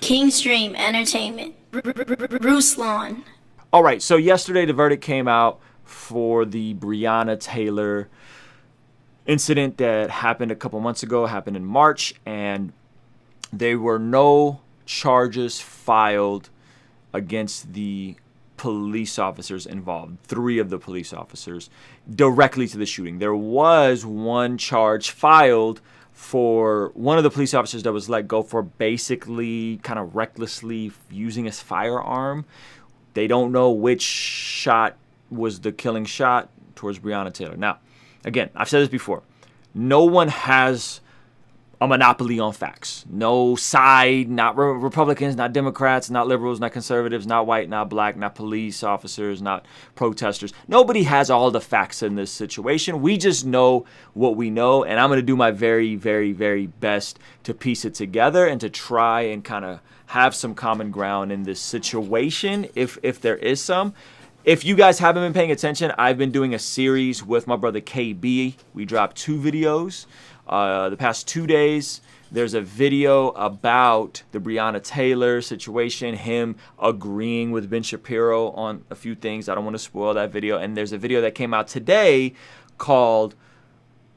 Kingstream Entertainment. Ruslan. All right, so yesterday the verdict came out for the Breonna Taylor incident that happened a couple months ago, happened in March, and there were no charges filed against the police officers involved, 3 of the police officers, directly to the shooting. There was one charge filed for one of the police officers that was let go for basically kind of recklessly using his firearm. They don't know which shot was the killing shot towards Breonna Taylor. Now, again, I've said this before. No one has a monopoly on facts. No side, not Republicans, not Democrats, not liberals, not conservatives, not white, not black, not police officers, not protesters. Nobody has all the facts in this situation. We just know what we know, and I'm going to do my very, very, very best to piece it together and to try and kind of have some common ground in this situation, if there is some. If you guys haven't been paying attention, I've been doing a series with my brother KD. We dropped 2 videos the past 2 days. There's a video about the Breonna Taylor situation, him agreeing with Ben Shapiro on a few things. I don't want to spoil that video. And there's a video that came out today called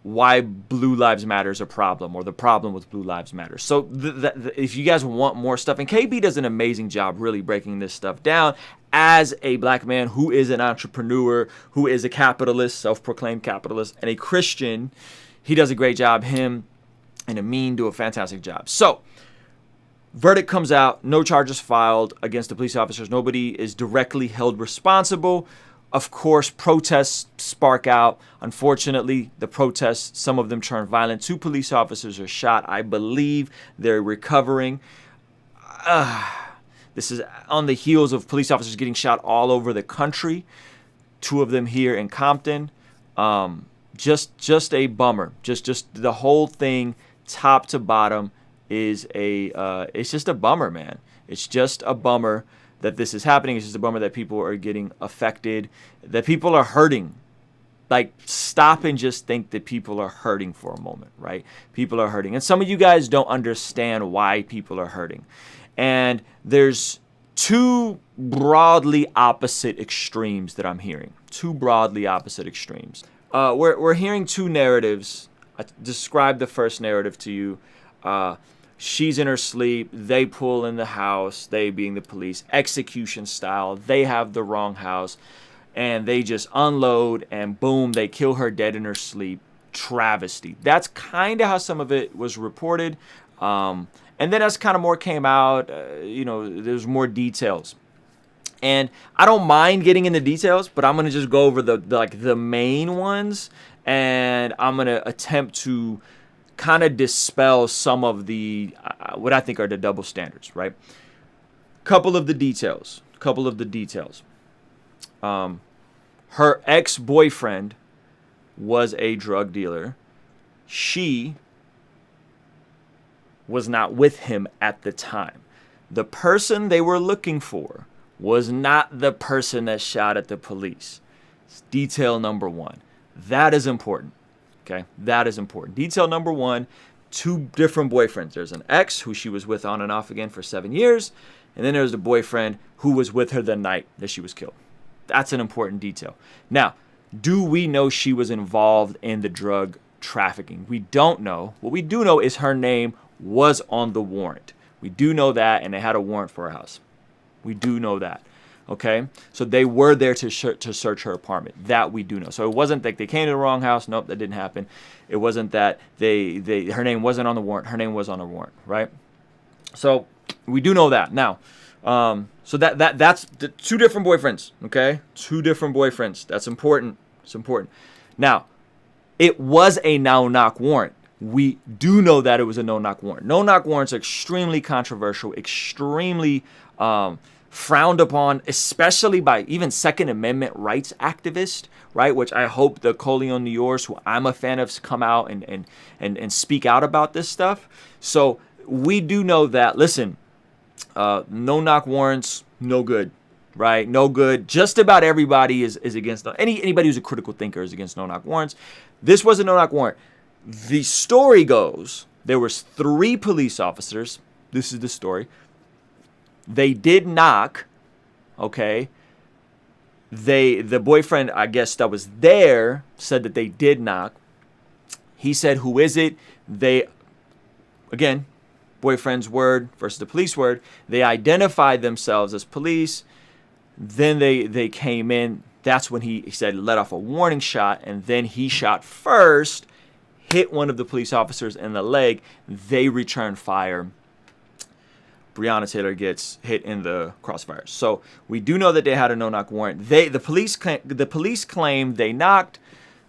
Why Blue Lives Matter is a Problem, or the problem with Blue Lives Matter. So if you guys want more stuff, and KB does an amazing job really breaking this stuff down as a black man who is an entrepreneur, who is a capitalist, self-proclaimed capitalist, and a Christian. He does a great job. Him and Amin do a fantastic job. So, verdict comes out. No charges filed against the police officers. Nobody is directly held responsible. Of course, protests spark out. Unfortunately, the protests, some of them turn violent. 2 police officers are shot. I believe they're recovering. This is on the heels of police officers getting shot all over the country. 2 of them here in Compton. Just a bummer. Just the whole thing, top to bottom, is it's just a bummer, man. It's just a bummer that this is happening. It's just a bummer that people are getting affected, that people are hurting. Like, stop and just think that people are hurting for a moment, right? People are hurting. And some of you guys don't understand why people are hurting. And there's 2 broadly opposite extremes that I'm hearing. 2 broadly opposite extremes. We're hearing 2 narratives. I describe the first narrative to you. She's in her sleep. They pull in the house, they being the police, execution style. They have the wrong house, and they just unload, and boom, they kill her dead in her sleep. Travesty. That's kind of how some of it was reported. And then as kind of more came out, there's more details. And I don't mind getting into details, but I'm going to just go over the main ones, and I'm going to attempt to kind of dispel some of the what I think are the double standards, right? Couple of the details. Her ex-boyfriend was a drug dealer. She was not with him at the time. The person they were looking for was not the person that shot at the police. It's detail number 1. That is important. Okay, that is important. Detail number 1, 2 different boyfriends. There's an ex who she was with on and off again for 7 years, and then there's the boyfriend who was with her the night that she was killed. That's an important detail. Now, do we know she was involved in the drug trafficking? We don't know. What we do know is her name was on the warrant. We do know that, and they had a warrant for her house. We do know that. Okay, so they were there to search her apartment. That we do know. So it wasn't that they came to the wrong house. Nope, that didn't happen. It wasn't that her name wasn't on the warrant. Her name was on the warrant, right? So we do know that. Now, so that's the 2 different boyfriends. Okay, 2 different boyfriends. That's important. It's important. Now, it was a no-knock warrant. We do know that it was a no-knock warrant. No-knock warrants are extremely controversial, extremely frowned upon, especially by even Second Amendment rights activists, right? Which I hope the Coleon New York, who I'm a fan of, come out and speak out about this stuff. So we do know that, listen, no-knock warrants, no good, right? No good. Just about everybody is against them. Anybody who's a critical thinker is against no-knock warrants. This was a no-knock warrant. The story goes, there was 3 police officers. This is the story. They did knock, okay? The boyfriend, I guess, that was there said that they did knock. He said, who is it? They, again, boyfriend's word versus the police word. They identified themselves as police. Then they came in. That's when he said let off a warning shot. And then he shot first, hit one of the police officers in the leg. They returned fire. Breonna Taylor gets hit in the crossfire. So we do know that they had a no-knock warrant. The police claim they knocked.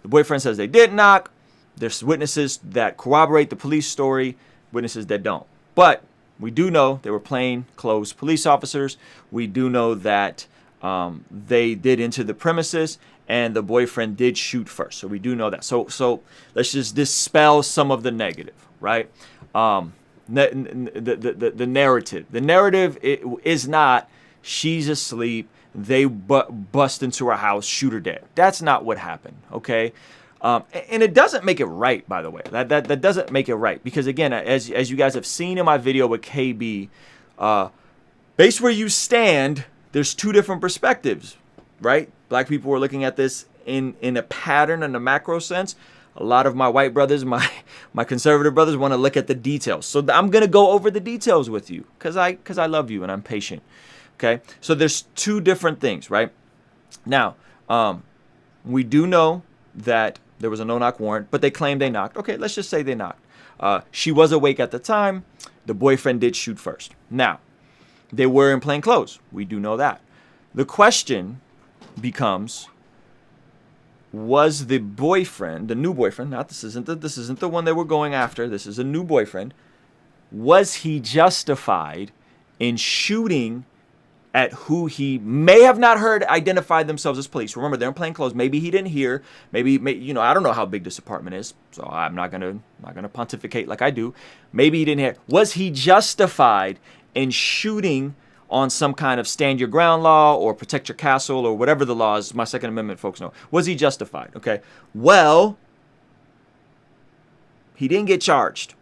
The boyfriend says they did knock. There's witnesses that corroborate the police story, witnesses that don't. But we do know they were plainclothes police officers. We do know that they did enter the premises and the boyfriend did shoot first. So we do know that. So let's just dispel some of the negative, right? The narrative. The narrative is not she's asleep, they bust into her house, shoot her dead. That's not what happened, okay? And it doesn't make it right, by the way. That doesn't make it right. Because again, as you guys have seen in my video with KB, based where you stand, there's two different perspectives, right? Black people are looking at this in a pattern, in a macro sense. A lot of my white brothers, my conservative brothers want to look at the details. So I'm going to go over the details with you because I love you and I'm patient. Okay? So there's two different things, right? Now, we do know that there was a no-knock warrant, but they claim they knocked. Okay, let's just say they knocked. She was awake at the time. The boyfriend did shoot first. Now, they were in plain clothes. We do know that. The question becomes, was the boyfriend, the new boyfriend, this isn't the one they were going after, this is a new boyfriend, was he justified in shooting at who he may have not heard identified themselves as police? Remember, they're in plain clothes. Maybe he didn't hear. Maybe I don't know how big this apartment is, so I'm not gonna pontificate like I do. Maybe he didn't hear. Was he justified in shooting on some kind of stand your ground law or protect your castle or whatever the law is? My Second Amendment folks know. Was he justified? Okay. Well, he didn't get charged.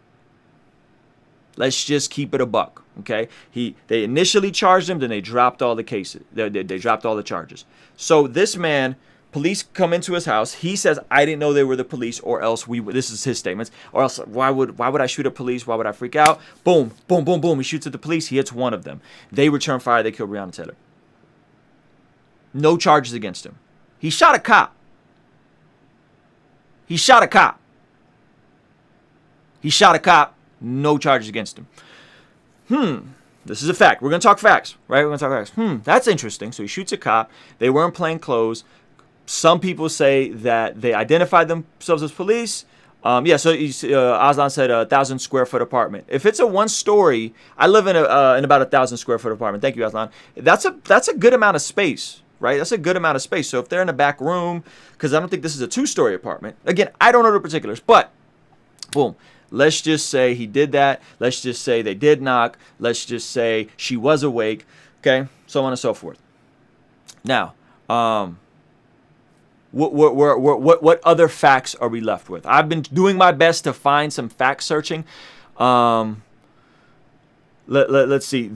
Let's just keep it a buck. Okay. They initially charged him, then they dropped all the cases. They dropped all the charges. So this man, police come into his house. He says, I didn't know they were the police, or else this is his statements, or else why would I shoot at police? Why would I freak out? Boom, boom, boom, boom. He shoots at the police. He hits one of them. They return fire. They kill Breonna Taylor. No charges against him. He shot a cop. He shot a cop. He shot a cop. No charges against him. This is a fact. We're going to talk facts, right? We're going to talk facts. That's interesting. So he shoots a cop. They were in plain clothes. Some people say that they identified themselves as police. So Aslan said 1,000 square foot apartment. If it's a one-story, I live in about 1,000 square foot apartment. Thank you, Aslan. That's a good amount of space, right? That's a good amount of space. So if they're in a back room, because I don't think this is a two-story apartment. Again, I don't know the particulars, but boom. Let's just say he did that. Let's just say they did knock. Let's just say she was awake. Okay, so on and so forth. Now, what other facts are we left with? I've been doing my best to find some fact searching. Let's see.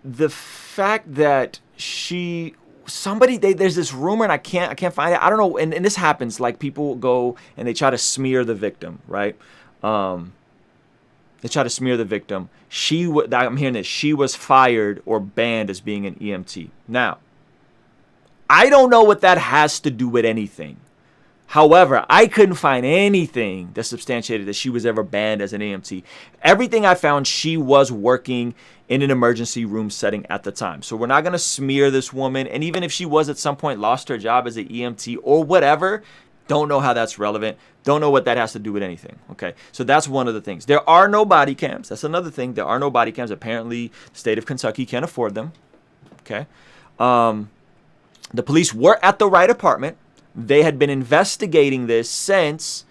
The fact that there's this rumor and I can't find it. I don't know. And this happens, like people go and they try to smear the victim, right? They try to smear the victim. I'm hearing this. She was fired or banned as being an EMT. Now, I don't know what that has to do with anything. However, I couldn't find anything that substantiated that she was ever banned as an EMT. Everything I found, she was working in an emergency room setting at the time. So we're not going to smear this woman. And even if she was at some point lost her job as an EMT or whatever, don't know how that's relevant. Don't know what that has to do with anything. Okay, so that's one of the things. There are no body cams. That's another thing. There are no body cams. Apparently, the state of Kentucky can't afford them. Okay. The police were at the right apartment. They had been investigating this since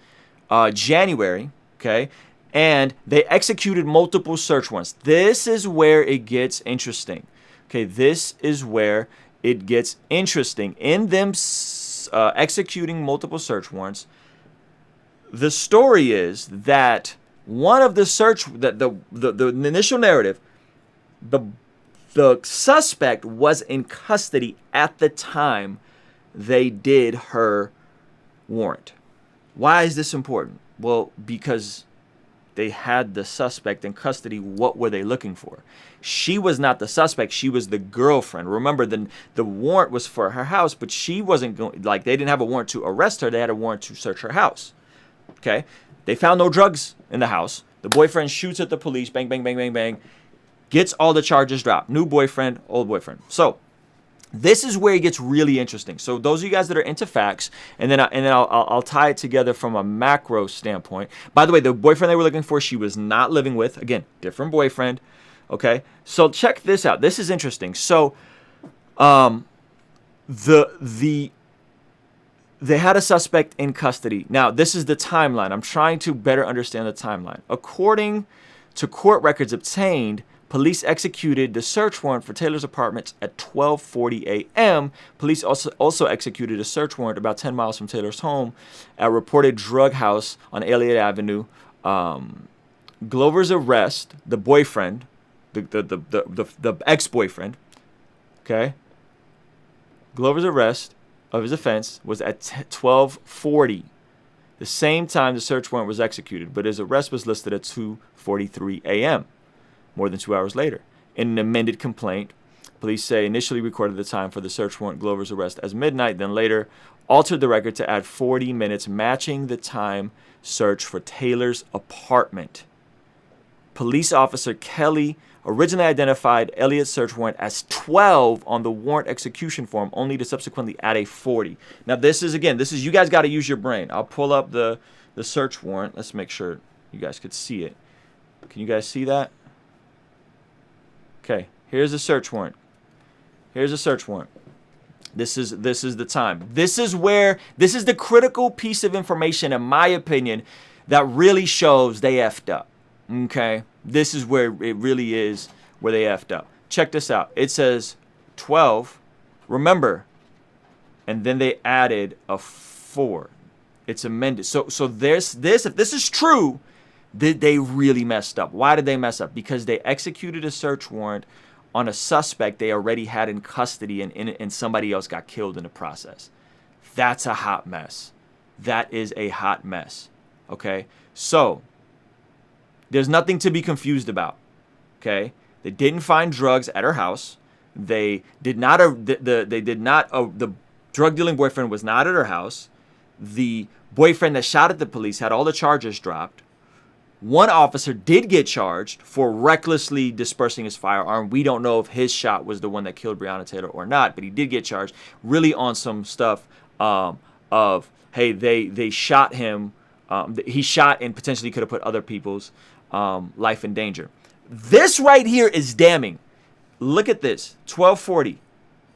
January, okay? And they executed multiple search warrants. This is where it gets interesting, okay? This is where it gets interesting. In them executing multiple search warrants, the story is that one of the the initial narrative, the suspect was in custody at the time they did her warrant. Why is this important? Well, because they had the suspect in custody. What were they looking for? She was not the suspect. She was the girlfriend. Remember, the warrant was for her house, but she wasn't going, like, they didn't have a warrant to arrest her. They had a warrant to search her house. Okay? They found no drugs in the house. The boyfriend shoots at the police. Bang, bang, bang, bang, bang. Gets all the charges dropped. New boyfriend, old boyfriend. So this is where it gets really interesting. So those of you guys that are into facts, and then I'll tie it together from a macro standpoint. By the way, the boyfriend they were looking for, she was not living with. Again, different boyfriend. Okay, so check this out. This is interesting. So, they had a suspect in custody. Now, this is the timeline. I'm trying to better understand the timeline. According to court records obtained, police executed the search warrant for Taylor's apartments at 12:40 a.m. Police also executed a search warrant about 10 miles from Taylor's home at a reported drug house on Elliott Avenue. Glover's arrest, the boyfriend, the ex-boyfriend, okay? Glover's arrest of his offense was at 12:40, the same time the search warrant was executed, but his arrest was listed at 2:43 a.m., more than 2 hours later. In an amended complaint, police say initially recorded the time for the search warrant Glover's arrest as midnight, then later altered the record to add 40 minutes, matching the time search for Taylor's apartment. Police officer Kelly originally identified Elliott's search warrant as 12 on the warrant execution form, only to subsequently add a 40. Now, this is, you guys got to use your brain. I'll pull up the search warrant. Let's make sure you guys could see it. Can you guys see that? Okay, here's the search warrant. Here's a search warrant. This is the time. This is the critical piece of information, in my opinion, that really shows they effed up. Okay, this is where it really is where they effed up. Check this out. It says 12. Remember, and then they added a 4. It's amended. So there's this. If this is true, they really messed up. Why did they mess up? Because they executed a search warrant on a suspect they already had in custody, and somebody else got killed in the process. That's a hot mess. That is a hot mess. Okay, so there's nothing to be confused about. Okay, they didn't find drugs at her house. They did not. The drug dealing boyfriend was not at her house. The boyfriend that shot at the police had all the charges dropped. One officer did get charged for recklessly dispersing his firearm. We don't know if his shot was the one that killed Breonna Taylor or not, but he did get charged really on some stuff of, hey, they shot him. He shot and potentially could have put other people's life in danger. This right here is damning. Look at this, 1240.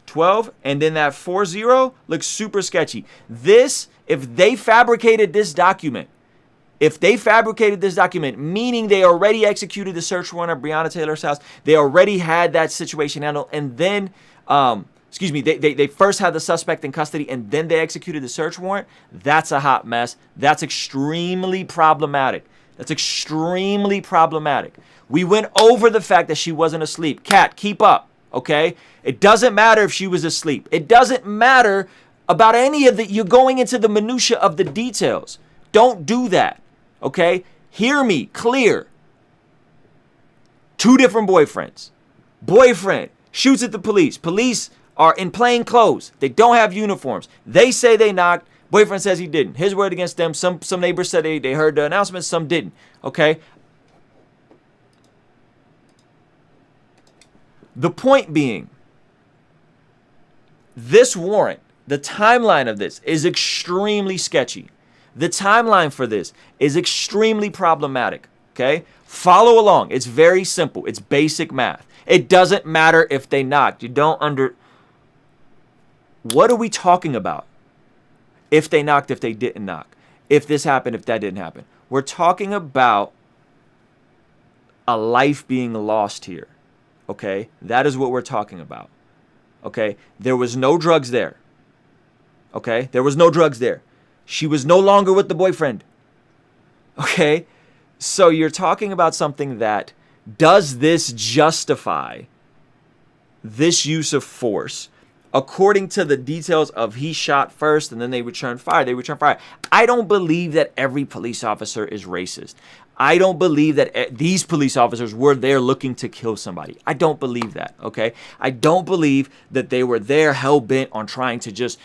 12, and then that 40 looks super sketchy. This, if they fabricated this document, meaning they already executed the search warrant at Breonna Taylor's house, they already had that situation handled, and then, they first had the suspect in custody, and then they executed the search warrant, that's a hot mess. That's extremely problematic. We went over the fact that she wasn't asleep. Kat, keep up, okay? It doesn't matter if she was asleep. It doesn't matter about any of the, you're going into the minutia of the details. Don't do that. Okay? Hear me clear. 2 different boyfriends. Boyfriend shoots at the police. Police are in plain clothes. They don't have uniforms. They say they knocked. Boyfriend says he didn't. His word against them. Some neighbors said they heard the announcement. Some didn't. Okay? The point being, this warrant, the timeline of this is extremely sketchy. The timeline for this is extremely problematic, okay? Follow along. It's very simple. It's basic math. It doesn't matter if they knocked. What are we talking about? If they knocked, if they didn't knock. If this happened, if that didn't happen. We're talking about a life being lost here, okay? That is what we're talking about, okay? There was no drugs there, okay? There was no drugs there. She was no longer with the boyfriend. Okay? So you're talking about something that, does this justify this use of force, according to the details of he shot first and then they returned fire. I don't believe that every police officer is racist. I don't believe that these police officers were there looking to kill somebody. I don't believe that, okay? I don't believe that they were there hell-bent on trying to just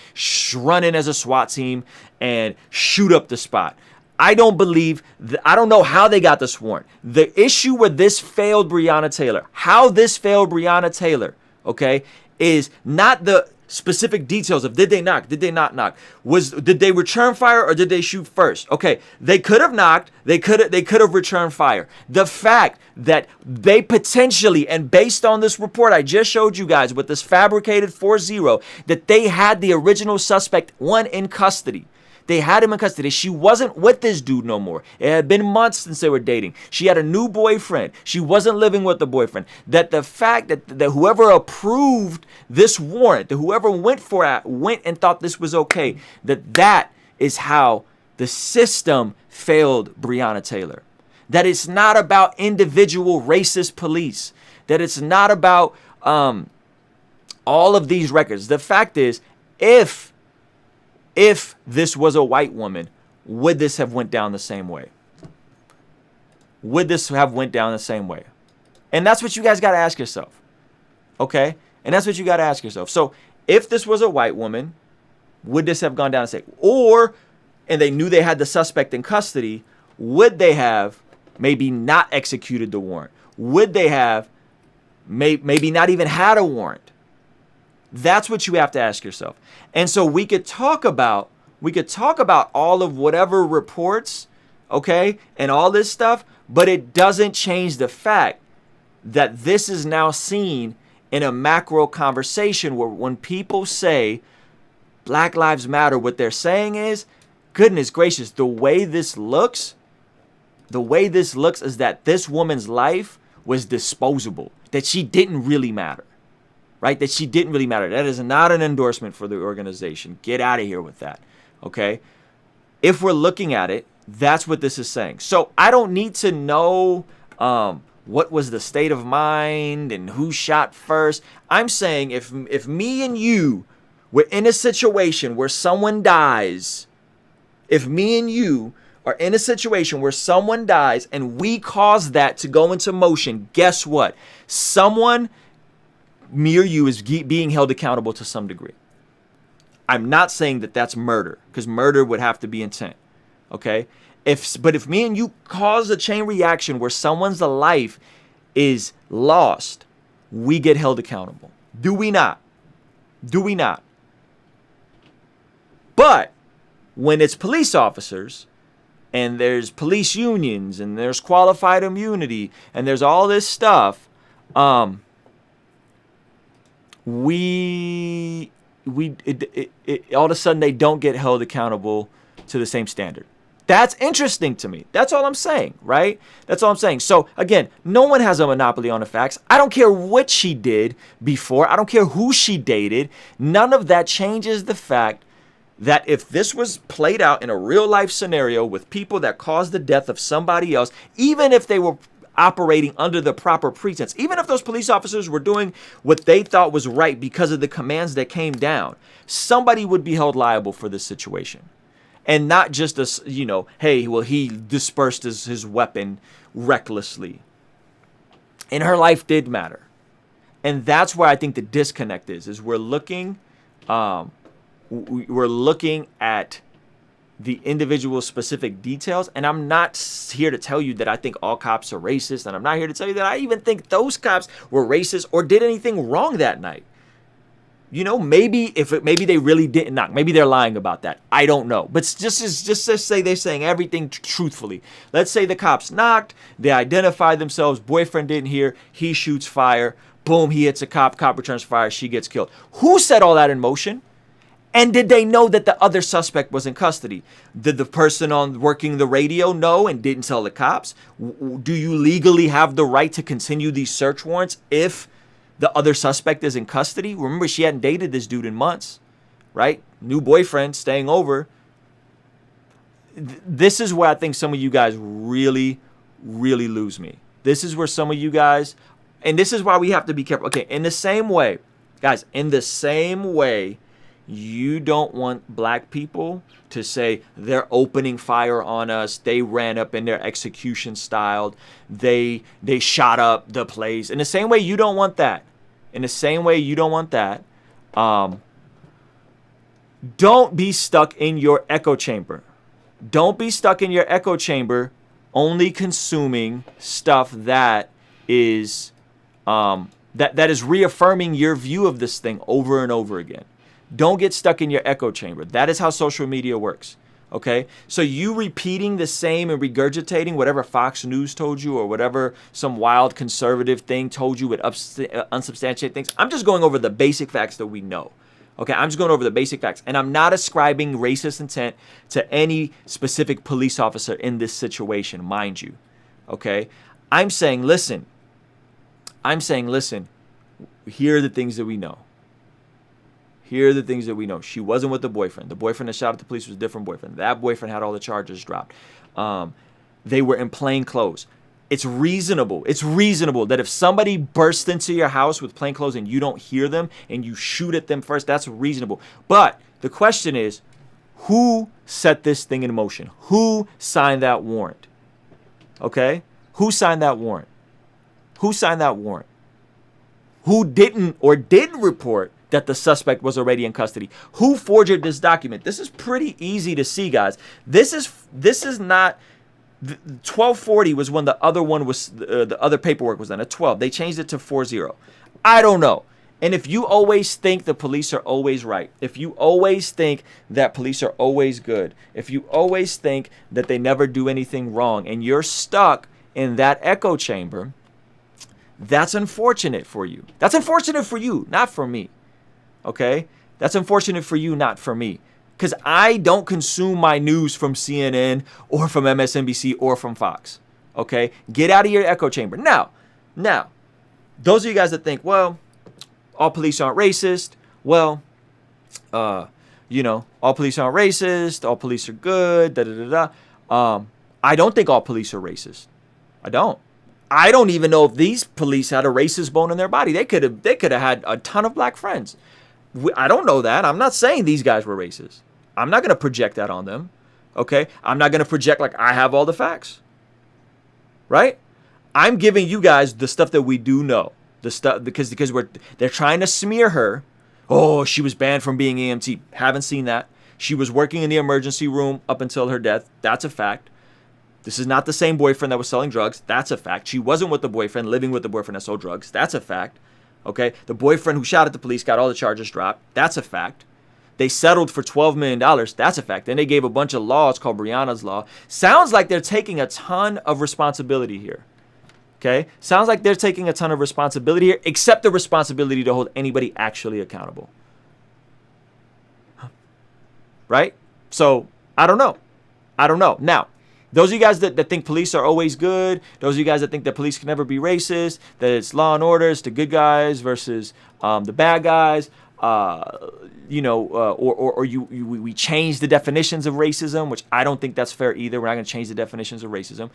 run in as a SWAT team and shoot up the spot. I don't believe, I don't know how they got this warrant. The issue where this failed Breonna Taylor, how this failed Breonna Taylor, okay, is not the specific details of did they knock, did they not knock, did they return fire or did they shoot first? Okay, they could have knocked, they could have returned fire. The fact that they potentially, and based on this report I just showed you guys with this fabricated 4-0, that they had the original suspect one in custody. They had him in custody. She wasn't with this dude no more. It had been months since they were dating. She had a new boyfriend. She wasn't living with the boyfriend. That the fact that whoever approved this warrant, that whoever went and thought this was okay, that is how the system failed Breonna Taylor. That it's not about individual racist police. That it's not about all of these records. The fact is, if this was a white woman, would this have went down the same way? Would this have went down the same way? And that's what you guys got to ask yourself. Okay? And that's what you got to ask yourself. So if this was a white woman, would this have gone down the same? And they knew they had the suspect in custody, would they have maybe not executed the warrant? Would they have maybe not even had a warrant? That's what you have to ask yourself. And so we could talk about all of whatever reports, okay, and all this stuff, but it doesn't change the fact that this is now seen in a macro conversation where when people say Black Lives Matter, what they're saying is, goodness gracious, the way this looks is that this woman's life was disposable, that she didn't really matter. Right? That she didn't really matter. That is not an endorsement for the organization. Get out of here with that. Okay? If we're looking at it, that's what this is saying. So I don't need to know what was the state of mind and who shot first. I'm saying if me and you were in a situation where someone dies, if me and you are in a situation where someone dies and we cause that to go into motion, guess what? Me or you is being held accountable to some degree. I'm not saying that that's murder, because murder would have to be intent. Okay? But if me and you cause a chain reaction where someone's life is lost, we get held accountable. Do we not? Do we not? But when it's police officers and there's police unions and there's qualified immunity and there's all this stuff, all of a sudden they don't get held accountable to the same standard. That's interesting to me. That's all I'm saying, right? That's all I'm saying. So again, no one has a monopoly on the facts. I don't care what she did before. I don't care who she dated. None of that changes the fact that if this was played out in a real life scenario with people that caused the death of somebody else, even if they were operating under the proper pretense, even if those police officers were doing what they thought was right because of the commands that came down, somebody would be held liable for this situation. And not just as, hey, well, he dispersed his weapon recklessly. And her life did matter. And that's where I think the disconnect is we're looking at the individual specific details. And I'm not here to tell you that I think all cops are racist. And I'm not here to tell you that I even think those cops were racist or did anything wrong that night. Maybe they really didn't knock. Maybe they're lying about that. I don't know. But just say they're saying everything truthfully. Let's say the cops knocked. They identified themselves. Boyfriend didn't hear. He shoots fire. Boom, he hits a cop. Cop returns fire. She gets killed. Who set all that in motion? And did they know that the other suspect was in custody? Did the person working the radio know and didn't tell the cops? Do you legally have the right to continue these search warrants if the other suspect is in custody? Remember, she hadn't dated this dude in months, right? New boyfriend, staying over. This is where I think some of you guys really, really lose me. This is where some of you guys And this is why we have to be careful. Okay, in the same way, guys, in the same way, you don't want black people to say they're opening fire on us. They ran up in their execution style. They shot up the place. In the same way, you don't want that. In the same way, you don't want that. Don't be stuck in your echo chamber. Don't be stuck in your echo chamber, only consuming stuff that is that is reaffirming your view of this thing over and over again. Don't get stuck in your echo chamber. That is how social media works. Okay? So you repeating the same and regurgitating whatever Fox News told you or whatever some wild conservative thing told you with unsubstantiated things. I'm just going over the basic facts that we know. Okay? I'm just going over the basic facts. And I'm not ascribing racist intent to any specific police officer in this situation, mind you. Okay? I'm saying, listen. Here are the things that we know. Here are the things that we know. She wasn't with the boyfriend. The boyfriend that shot at the police was a different boyfriend. That boyfriend had all the charges dropped. They were in plain clothes. It's reasonable. It's reasonable that if somebody bursts into your house with plain clothes and you don't hear them and you shoot at them first, that's reasonable. But the question is, who set this thing in motion? Who signed that warrant? Okay? Who signed that warrant? Who signed that warrant? Who didn't or did report that the suspect was already in custody? Who forged this document? This is pretty easy to see, guys. This is not 1240 was when the other one was the other paperwork was done at 12. They changed it to 40. I don't know. And if you always think the police are always right, if you always think that police are always good, if you always think that they never do anything wrong, and you're stuck in that echo chamber, that's unfortunate for you. That's unfortunate for you, not for me. Okay? That's unfortunate for you, not for me. Because I don't consume my news from CNN or from MSNBC or from Fox. Okay? Get out of your echo chamber. Now, those of you guys that think, well, all police aren't racist. Well, all police aren't racist. All police are good. I don't think all police are racist. I don't. I don't even know if these police had a racist bone in their body. They could have had a ton of black friends. I don't know that. I'm not saying these guys were racist. I'm not going to project that on them. Okay? I'm not going to project like I have all the facts. Right? I'm giving you guys the stuff that we do know. The stuff because they're trying to smear her. Oh, she was banned from being EMT. Haven't seen that. She was working in the emergency room up until her death. That's a fact. This is not the same boyfriend that was selling drugs. That's a fact. She wasn't with the boyfriend, living with the boyfriend that sold drugs. That's a fact. Okay? The boyfriend who shot at the police got all the charges dropped. That's a fact. They settled for $12 million. That's a fact. Then they gave a bunch of laws called Breonna's Law. Sounds like they're taking a ton of responsibility here. Okay? Sounds like they're taking a ton of responsibility here, except the responsibility to hold anybody actually accountable. Right? So, I don't know. Now, those of you guys that think police are always good, those of you guys that think that police can never be racist, that it's law and order, it's the good guys versus the bad guys, we change the definitions of racism, which I don't think that's fair either. We're not going to change the definitions of racism.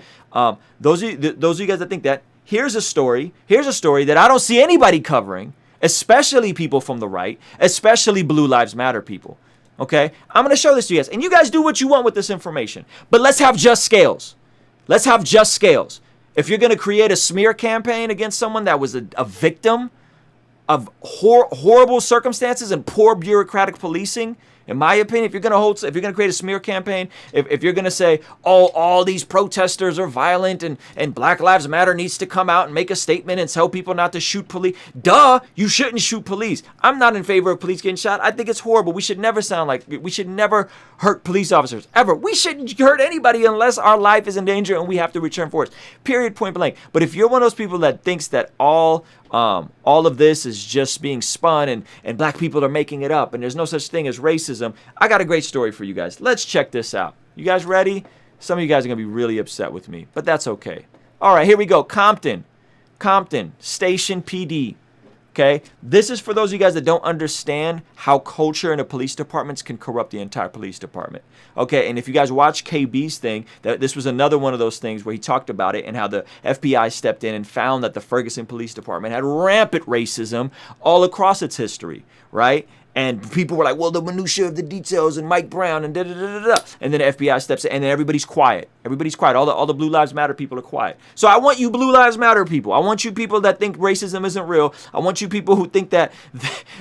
Those of you guys that think that, here's a story that I don't see anybody covering, especially people from the right, especially Blue Lives Matter people. Okay, I'm going to show this to you guys. And you guys do what you want with this information. But let's have just scales. Let's have just scales. If you're going to create a smear campaign against someone that was a victim of horrible circumstances and poor bureaucratic policing, in my opinion, if you're going to create a smear campaign, if you're going to say, oh, all these protesters are violent and Black Lives Matter needs to come out and make a statement and tell people not to shoot police. Duh, you shouldn't shoot police. I'm not in favor of police getting shot. I think it's horrible. We should never hurt police officers, ever. We shouldn't hurt anybody unless our life is in danger and we have to return force. Period, point blank. But if you're one of those people that thinks that all of this is just being spun and black people are making it up and there's no such thing as racism, I got a great story for you guys. Let's check this out. You guys ready? Some of you guys are going to be really upset with me, but that's okay. All right, here we go. Compton Station PD. Okay, this is for those of you guys that don't understand how culture in the police departments can corrupt the entire police department. Okay, and if you guys watch KB's thing, this was another one of those things where he talked about it and how the FBI stepped in and found that the Ferguson Police Department had rampant racism all across its history, right? And people were like, well, the minutia of the details and Mike Brown and da-da-da-da-da. And then the FBI steps in and then everybody's quiet. Everybody's quiet. All the Blue Lives Matter people are quiet. So I want you Blue Lives Matter people. I want you people that think racism isn't real. I want you people who think that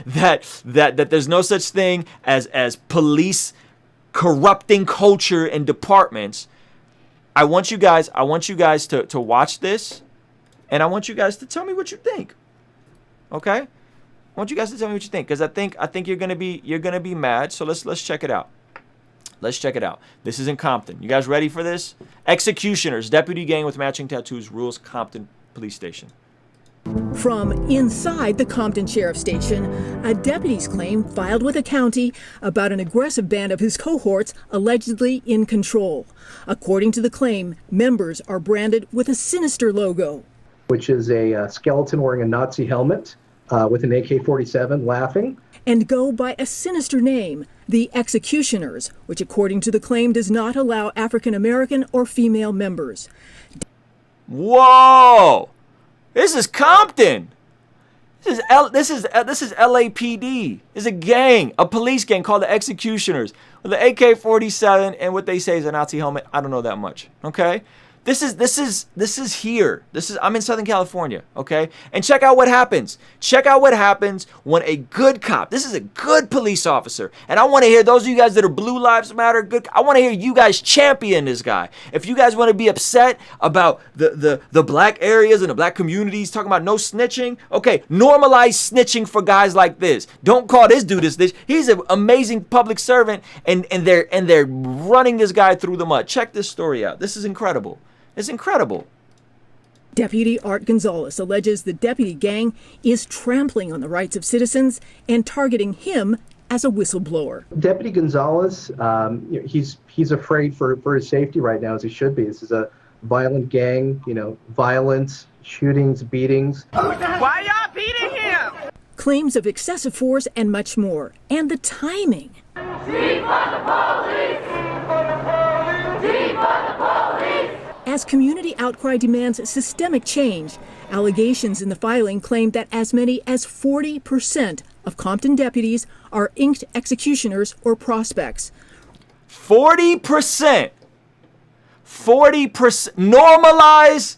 there's no such thing as police corrupting culture and departments. I want you guys to watch this, and I want you guys to tell me what you think. Okay? I want you guys to tell me what you think, because I think you're gonna be mad. So let's check it out. Let's check it out. This is in Compton. You guys ready for this? Executioners, deputy gang with matching tattoos rules Compton police station. From inside the Compton Sheriff's Station, a deputy's claim filed with the county about an aggressive band of his cohorts allegedly in control. According to the claim, members are branded with a sinister logo, which is a skeleton wearing a Nazi helmet with an AK-47 laughing, and go by a sinister name, the Executioners, which according to the claim does not allow African American or female members. Whoa! This is Compton. This is LAPD. It's a gang, a police gang called the Executioners with the AK-47 and what they say is a Nazi helmet. I don't know that much. Okay. This is here. I'm in Southern California, okay? And check out what happens. Check out what happens when a good cop, this is a good police officer, and I want to hear those of you guys that are Blue Lives Matter, good, I want to hear you guys champion this guy. If you guys want to be upset about the black areas and the black communities talking about no snitching, okay, normalize snitching for guys like this. Don't call this dude a snitch. He's an amazing public servant, and they're running this guy through the mud. Check this story out. This is incredible. It's incredible. Deputy Art Gonzalez alleges the deputy gang is trampling on the rights of citizens and targeting him as a whistleblower. Deputy Gonzalez, he's afraid for his safety right now, as he should be. This is a violent gang, violence, shootings, beatings. Why y'all beating him? Claims of excessive force and much more. And the timing. Defund the police! Defund the police! As community outcry demands systemic change, allegations in the filing claim that as many as 40% of Compton deputies are inked executioners or prospects. 40%. 40%.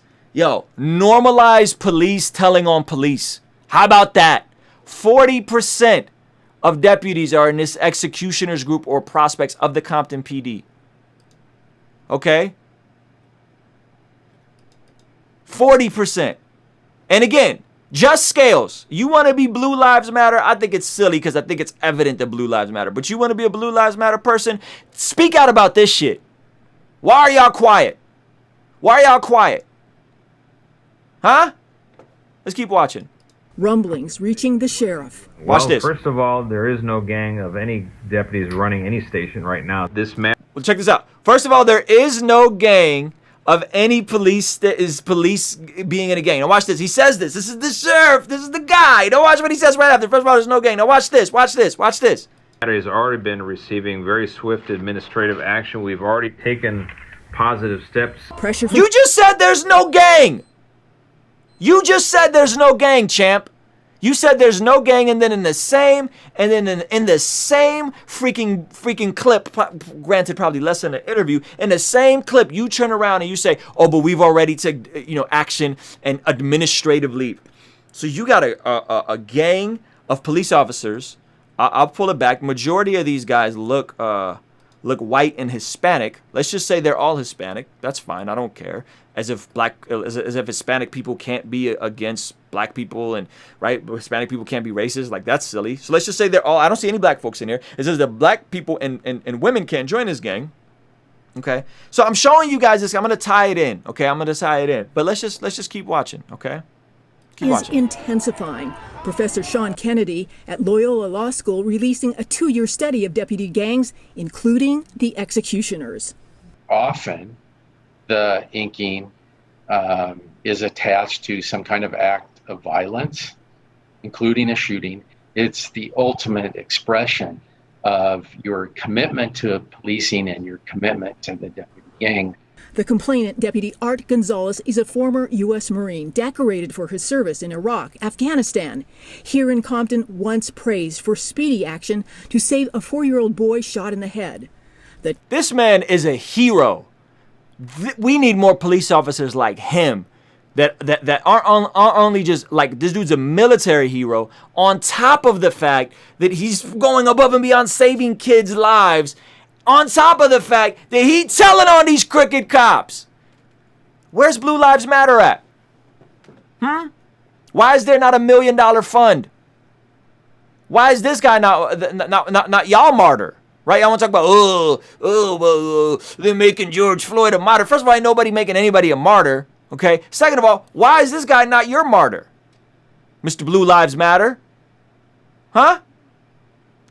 Normalize police telling on police. How about that? 40% of deputies are in this executioners group or prospects of the Compton PD. Okay? 40%. And again, just scales. You want to be Blue Lives Matter? I think it's silly because I think it's evident that Blue Lives Matter. But you want to be a Blue Lives Matter person? Speak out about this shit. Why are y'all quiet? Why are y'all quiet? Huh? Let's keep watching. Rumblings reaching the sheriff. Watch this. First of all, there is no gang of any deputies running any station right now. This man. Well, check this out. First of all, there is no gang of any police that is police being in a gang. Now watch this. He says this. This is the sheriff. This is the guy. Now watch what he says right after. First of all, there's no gang. Now watch this. Watch this. Watch this. Has already been receiving very swift administrative action. We've already taken positive steps. Pressure. You just said there's no gang. You just said there's no gang, champ. You said there's no gang, and then in the same freaking clip, granted probably less than an interview, in the same clip, you turn around and you say, oh, but we've already taken action and administratively. So you got a gang of police officers. I'll pull it back. Majority of these guys look white and Hispanic. Let's just say they're all Hispanic. That's fine. I don't care. As if Hispanic people can't be against black people, and right, Hispanic people can't be racist. Like, that's silly. So let's just say they're all. I don't see any black folks in here. It says that black people and women can't join this gang. Okay. So I'm showing you guys this. I'm gonna tie it in. Okay. I'm gonna tie it in. But let's just keep watching. Okay. Keep watching. Intensifying. Professor Sean Kennedy at Loyola Law School releasing a 2-year study of deputy gangs, including the executioners. Often, the inking is attached to some kind of act of violence. including a shooting. It's the ultimate expression of your commitment to policing and your commitment to the deputy gang. The complainant, Deputy Art Gonzalez, is a former U.S. Marine decorated for his service in Iraq, Afghanistan. Here in Compton, once praised for speedy action to save a 4-year-old boy shot in the head. This man is a hero. We need more police officers like him that aren't only just like, this dude's a military hero, on top of the fact that he's going above and beyond saving kids' lives, on top of the fact that he's telling on these crooked cops. Where's Blue Lives Matter at? Why is there not $1 million fund? Why is this guy not y'all martyr? Right? Y'all want to talk about, they're making George Floyd a martyr. First of all, ain't nobody making anybody a martyr. Okay. Second of all, why is this guy not your martyr? Mr. Blue Lives Matter? Huh?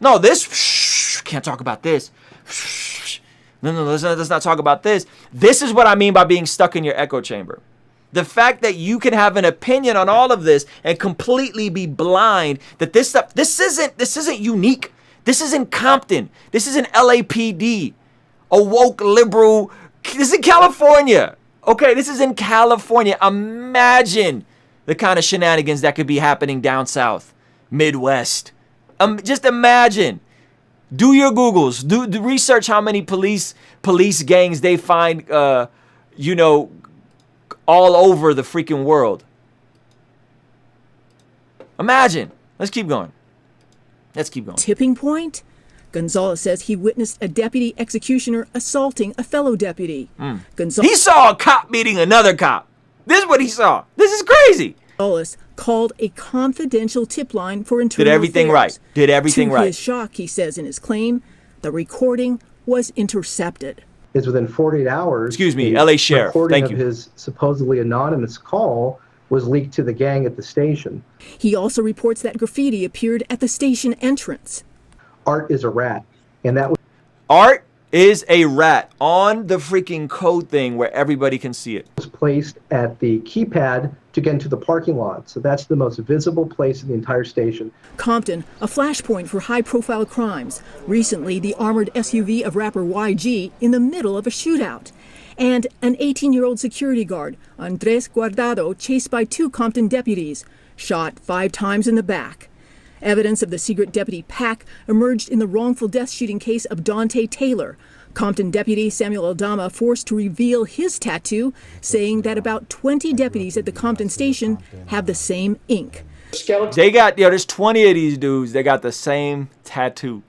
No, this, can't talk about this. No, let's not talk about this. This is what I mean by being stuck in your echo chamber. The fact that you can have an opinion on all of this and completely be blind that this stuff, this isn't unique. This isn't Compton. This isn't LAPD. A woke liberal. This is in California. Okay, this is in California. Imagine the kind of shenanigans that could be happening down south, Midwest. Just imagine. Do your Googles. Do research how many police gangs they find, all over the freaking world. Imagine. Let's keep going. Tipping point? Gonzalez says he witnessed a deputy executioner assaulting a fellow deputy. He saw a cop beating another cop. This is what he saw. This is crazy. Gonzalez called a confidential tip line for internal Did everything affairs. right. Did everything to right. his shock, he says in his claim, the recording was intercepted. Is within 48 hours. Excuse me, the LA Sheriff. recording Thank of you. his supposedly anonymous call was leaked to the gang at the station. He also reports that graffiti appeared at the station entrance. Art is a rat, and that was Art is a rat on the freaking code thing where everybody can see it. placed at the keypad to get into the parking lot. So that's the most visible place in the entire station. Compton, a flashpoint for high-profile crimes. Recently, the armored SUV of rapper YG in the middle of a shootout. And an 18-year-old security guard, Andres Guardado, chased by 2 Compton deputies, shot 5 times in the back. Evidence of the secret deputy pack emerged in the wrongful death shooting case of Dante Taylor. Compton deputy Samuel Aldama forced to reveal his tattoo, saying that about 20 deputies at the Compton station have the same ink. They got, there's 20 of these dudes that got the same tattoo.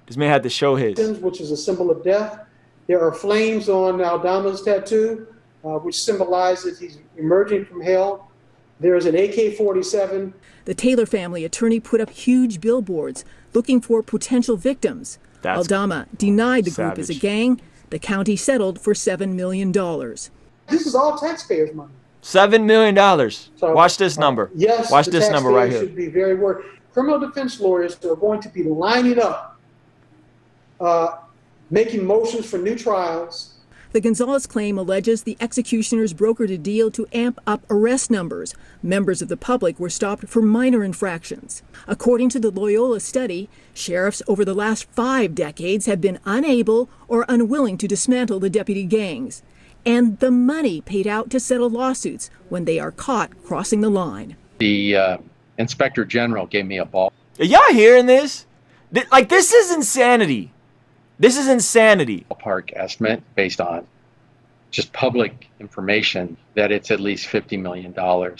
This man had to show his. Which is a symbol of death. There are flames on Aldama's tattoo, which symbolizes he's emerging from hell. There is an AK-47. The Taylor family attorney put up huge billboards looking for potential victims. Aldama denied the group is a gang. The county settled for $7 million. This is all taxpayers' money. $7 million. So, Watch this number. Yes, watch the this number right here. Should be very worried. Criminal defense lawyers are going to be lining up, making motions for new trials. The Gonzalez claim alleges the executioners brokered a deal to amp up arrest numbers. Members of the public were stopped for minor infractions. According to the Loyola study, sheriffs over the last 5 decades have been unable or unwilling to dismantle the deputy gangs. And the money paid out to settle lawsuits when they are caught crossing the line. The inspector general gave me a ball. Are y'all hearing this? This is insanity. This is insanity. Ballpark estimate based on just public information that it's at least $50 million. I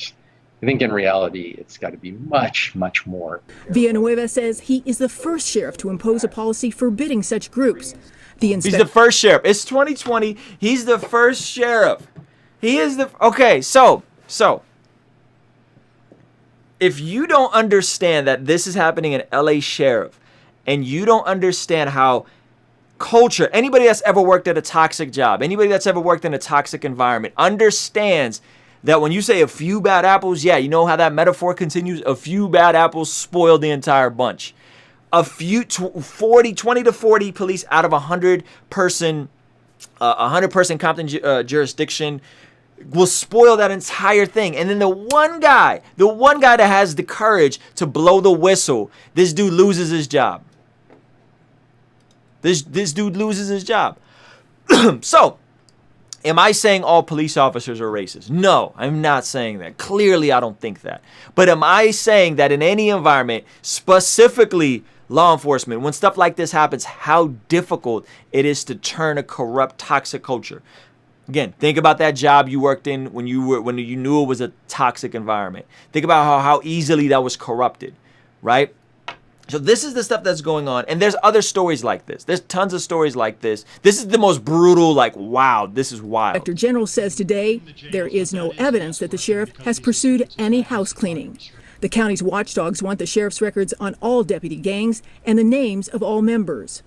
think in reality, it's got to be much, much more. Villanueva says he is the first sheriff to impose a policy forbidding such groups. He's the first sheriff. It's 2020. He's the first sheriff. He is the... Okay, so if you don't understand that this is happening in LA Sheriff, and you don't understand how culture, anybody that's ever worked at a toxic job, anybody that's ever worked in a toxic environment understands that when you say a few bad apples, yeah, you know how that metaphor continues? A few bad apples spoil the entire bunch. A few 20 to 40 police out of 100 person Compton jurisdiction will spoil that entire thing. And then the one guy that has the courage to blow the whistle, this dude loses his job. This dude loses his job. So, am I saying all police officers are racist? No, I'm not saying that. Clearly, I don't think that. But am I saying that in any environment, specifically law enforcement, when stuff like this happens, how difficult it is to turn a corrupt, toxic culture? Again, think about that job you worked in when you knew it was a toxic environment. Think about how easily that was corrupted, right? So this is the stuff that's going on. And there's other stories like this. There's tons of stories like this. This is the most brutal, like, wow, this is wild. Inspector General says today there is no evidence that the sheriff has pursued any house cleaning. The county's watchdogs want the sheriff's records on all deputy gangs and the names of all members.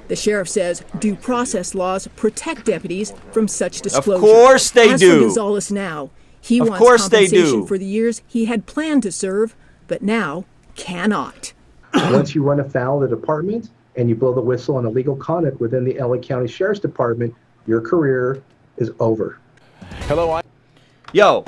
The sheriff says due process laws protect deputies from such disclosure. Of course they As do. for Gonzalez now, he Of wants course they compensation do. for the years he had planned to serve, but now cannot. Once you run afoul of the department and you blow the whistle on illegal conduct within the LA County Sheriff's Department, your career is over. Yo,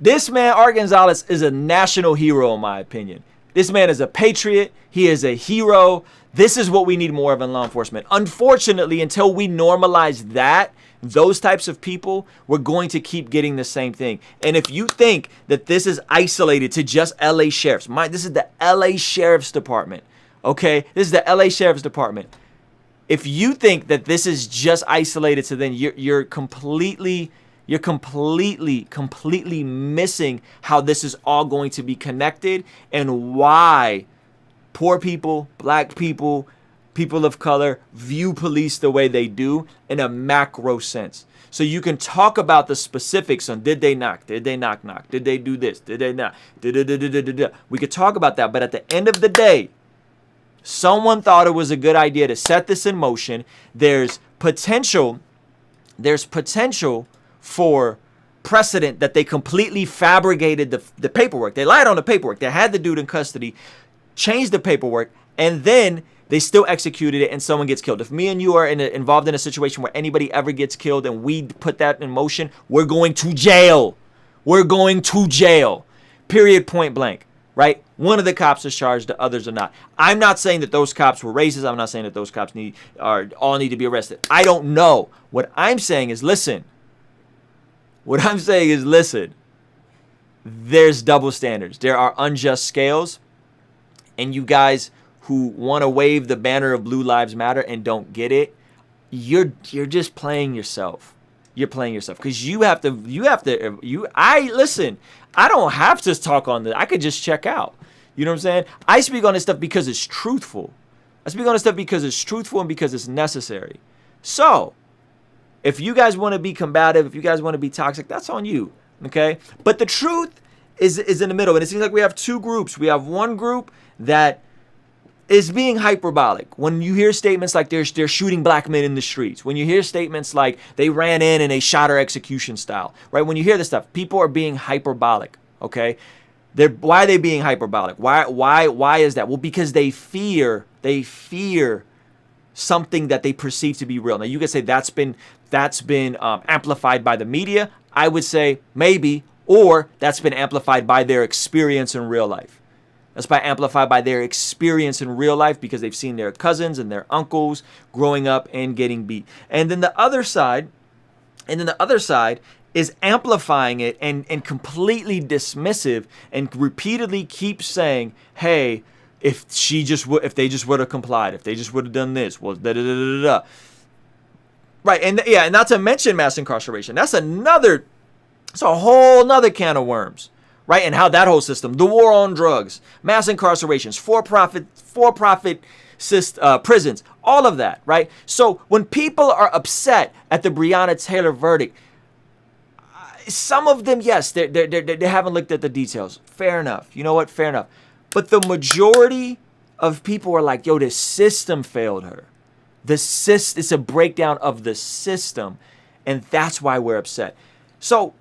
this man, Art Gonzalez, is a national hero in my opinion. This man is a patriot. He is a hero. This is what we need more of in law enforcement. Unfortunately, until we normalize that, those types of people, we're going to keep getting the same thing. And if you think that this is isolated to just LA sheriffs, this is the LA Sheriff's Department, okay? This is the LA Sheriff's Department. If you think that this is just isolated to them, you're completely missing how this is all going to be connected and why poor people, black people, people of color view police the way they do in a macro sense. So you can talk about the specifics on did they knock, did they knock, did they do this, did they not, we could talk about that. But at the end of the day, someone thought it was a good idea to set this in motion. There's potential for precedent that they completely fabricated the paperwork. They lied on the paperwork. They had the dude in custody, changed the paperwork, and then they still executed it and someone gets killed. If me and you are involved in a situation where anybody ever gets killed and we put that in motion, we're going to jail. We're going to jail. Period, point blank, right? One of the cops is charged, the others are not. I'm not saying that those cops were racist. I'm not saying that those cops all need to be arrested. I don't know. What I'm saying is listen. There's double standards. There are unjust scales. And you guys who want to wave the banner of Blue Lives Matter and don't get it, you're just playing yourself. You're playing yourself because listen, I don't have to talk on this. I could just check out. You know what I'm saying? I speak on this stuff because it's truthful. I speak on this stuff because it's truthful and because it's necessary. So, if you guys want to be combative, if you guys want to be toxic, that's on you, okay? But the truth is in the middle, and it seems like we have two groups. We have one group that is being hyperbolic. When you hear statements like they're shooting black men in the streets, when you hear statements like they ran in and they shot her execution style, right? When you hear this stuff, people are being hyperbolic, okay? Why are they being hyperbolic? Why is that? Well, because they fear something that they perceive to be real. Now you could say that's been amplified by the media. I would say maybe, or that's been amplified by their experience in real life. That's amplified by their experience in real life because they've seen their cousins and their uncles growing up and getting beat. And then the other side is amplifying it and completely dismissive and repeatedly keeps saying, hey, if they just would have complied, if they just would have done this, well, right, and yeah, and not to mention mass incarceration. It's a whole nother can of worms, right? And how that whole system, the war on drugs, mass incarcerations, for-profit prisons, all of that, right? So when people are upset at the Breonna Taylor verdict, some of them, yes, they haven't looked at the details. Fair enough. You know what? Fair enough. But the majority of people are like, yo, the system failed her. It's a breakdown of the system. And that's why we're upset. So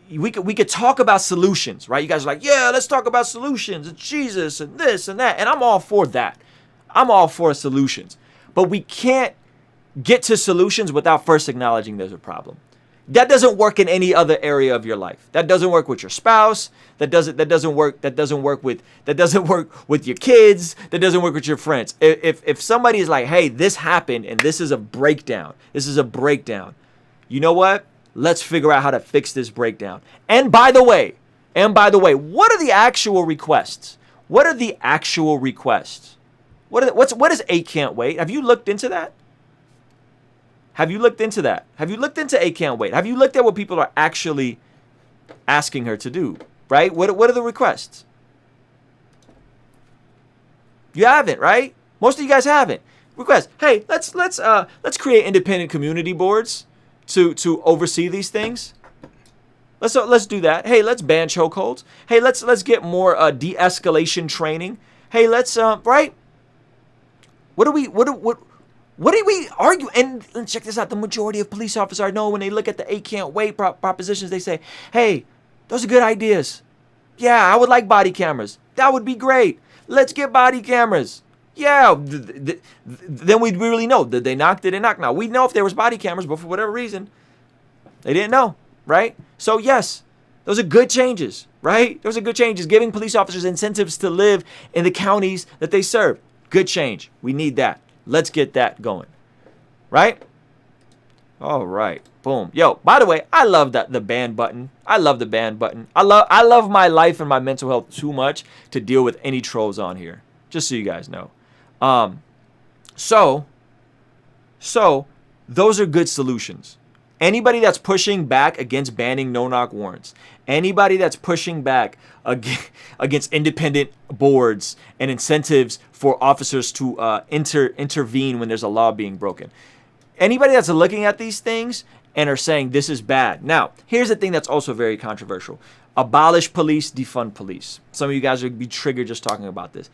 we could talk about solutions, right? You guys are like, yeah, let's talk about solutions and Jesus and this and that. And I'm all for that. I'm all for solutions. But we can't get to solutions without first acknowledging there's a problem. That doesn't work in any other area of your life. That doesn't work with your spouse. That doesn't work with your kids. That doesn't work with your friends. If somebody is like, hey, this happened and this is a breakdown. This is a breakdown. You know what? Let's figure out how to fix this breakdown. And by the way, what are the actual requests? What are the actual requests? What is A Can't Wait? Have you looked into that? Have you looked into that? Have you looked into A Can't Wait? Have you looked at what people are actually asking her to do? Right? What are the requests? You haven't, right? Most of you guys haven't. Request. Hey, let's create independent community boards to oversee these things. Let's do that. Hey, let's ban chokeholds. Hey, let's get more de-escalation training. Hey, let's right? What do we argue? And check this out. The majority of police officers I know, when they look at the A Can't Wait propositions, they say, hey, those are good ideas. Yeah, I would like body cameras. That would be great. Let's get body cameras. Yeah, then we'd really know. Did they knock? Did they knock? Now, we'd know if there was body cameras, but for whatever reason, they didn't know, right? So, yes, those are good changes, right? Those are good changes. Giving police officers incentives to live in the counties that they serve. Good change. We need that. Let's get that going, right? All right. Boom. Yo, by the way, I love the ban button. I love the ban button. I love my life and my mental health too much to deal with any trolls on here. Just so you guys know. So those are good solutions. Anybody that's pushing back against banning no-knock warrants, anybody that's pushing back against independent boards and incentives for officers to intervene when there's a law being broken, anybody that's looking at these things and are saying this is bad. Now, here's the thing that's also very controversial. Abolish police, defund police. Some of you guys would be triggered just talking about this.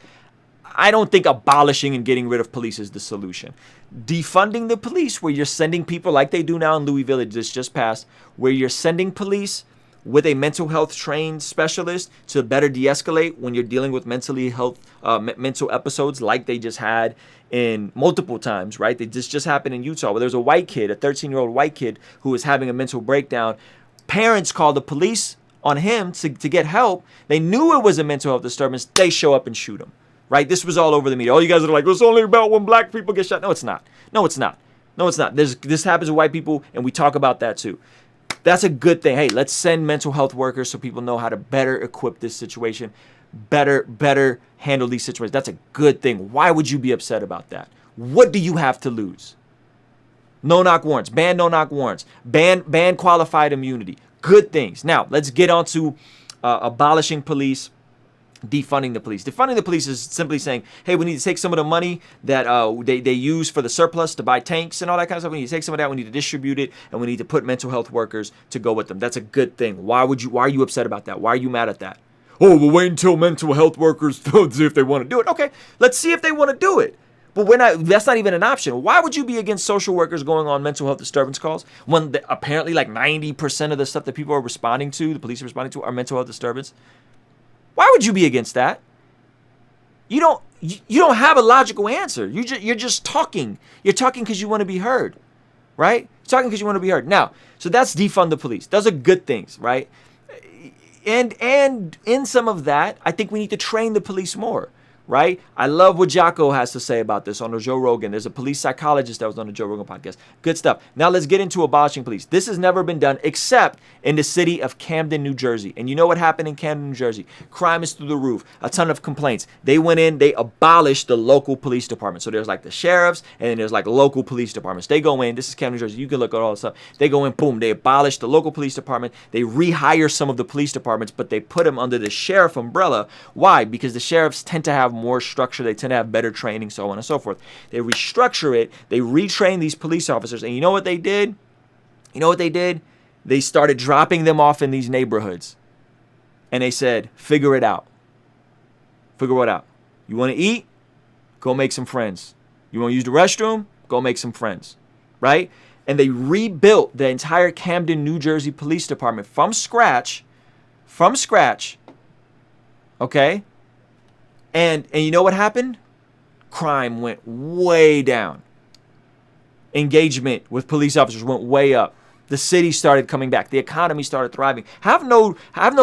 I don't think abolishing and getting rid of police is the solution. Defunding the police, where you're sending people like they do now in Louisville, this just passed, where you're sending police with a mental health trained specialist to better de-escalate when you're dealing with mental episodes like they just had in multiple times, right? This just happened in Utah where there's a white kid, a 13-year-old white kid who was having a mental breakdown. Parents called the police on him to get help. They knew it was a mental health disturbance. They show up and shoot him. Right? This was all over the media. All you guys are like, it's only about when black people get shot. No, it's not. No, it's not. No, it's not. This happens to white people, and we talk about that too. That's a good thing. Hey, let's send mental health workers so people know how to better equip this situation, better handle these situations. That's a good thing. Why would you be upset about that? What do you have to lose? No-knock warrants. Ban no-knock warrants. Ban qualified immunity. Good things. Now, let's get on to abolishing police. Defunding the police. Defunding the police is simply saying, hey, we need to take some of the money that they use for the surplus to buy tanks and all that kind of stuff. We need to take some of that. We need to distribute it, and we need to put mental health workers to go with them. That's a good thing. Why are you upset about that? Why are you mad at that? Oh, we'll wait until mental health workers see if they want to do it. Okay, let's see if they want to do it. But that's not even an option. Why would you be against social workers going on mental health disturbance calls when apparently like 90% of the stuff that people are responding to, the police are responding to, are mental health disturbance? Why would you be against that? You don't have a logical answer. You're just talking. You're talking because you want to be heard, right? You're talking because you want to be heard. Now, so that's defund the police. Those are good things, right? And in some of that, I think we need to train the police more, right? I love what Jocko has to say about this on the Joe Rogan. There's a police psychologist that was on the Joe Rogan podcast. Good stuff. Now let's get into abolishing police. This has never been done except in the city of Camden, New Jersey. And you know what happened in Camden, New Jersey? Crime is through the roof. A ton of complaints. They went in, they abolished the local police department. So there's like the sheriffs and then there's like local police departments. They go in, this is Camden, New Jersey. You can look at all this stuff. They go in, boom, they abolish the local police department. They rehire some of the police departments, but they put them under the sheriff umbrella. Why? Because the sheriffs tend to have more structure. They tend to have better training, so on and so forth. They restructure it. They retrain these police officers. And you know what they did? They started dropping them off in these neighborhoods. And they said, figure it out. Figure it out. You want to eat? Go make some friends. You want to use the restroom? Go make some friends. Right? And they rebuilt the entire Camden, New Jersey Police Department from scratch. Okay? And you know what happened? Crime went way down. Engagement with police officers went way up. the city started coming back. The economy started thriving. Have no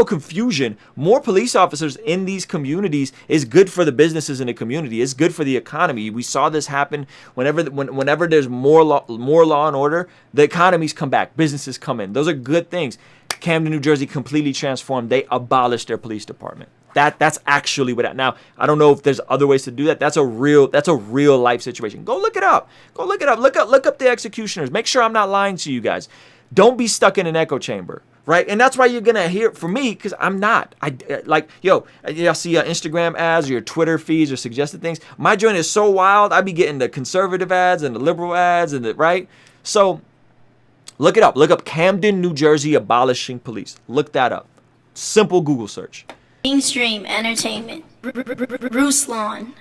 confusion. More police officers in these communities is good for the businesses in the community. It's good for the economy. We saw this happen whenever there's more law and order, the economies come back, businesses come in. Those are good things. Camden, New Jersey completely transformed. They abolished their police department. That's actually what. Now, I don't know if there's other ways to do that. That's a real life situation. Go look it up. Go look it up. Look up the executioners. Make sure I'm not lying to you guys. Don't be stuck in an echo chamber, right? And that's why you're gonna hear from me, because I'm not. Y'all see Instagram ads or your Twitter feeds or suggested things. My joint is so wild. I be getting the conservative ads and the liberal ads and right. So look it up. Look up Camden, New Jersey abolishing police. Look that up. Simple Google search. Mainstream entertainment. Ruslan.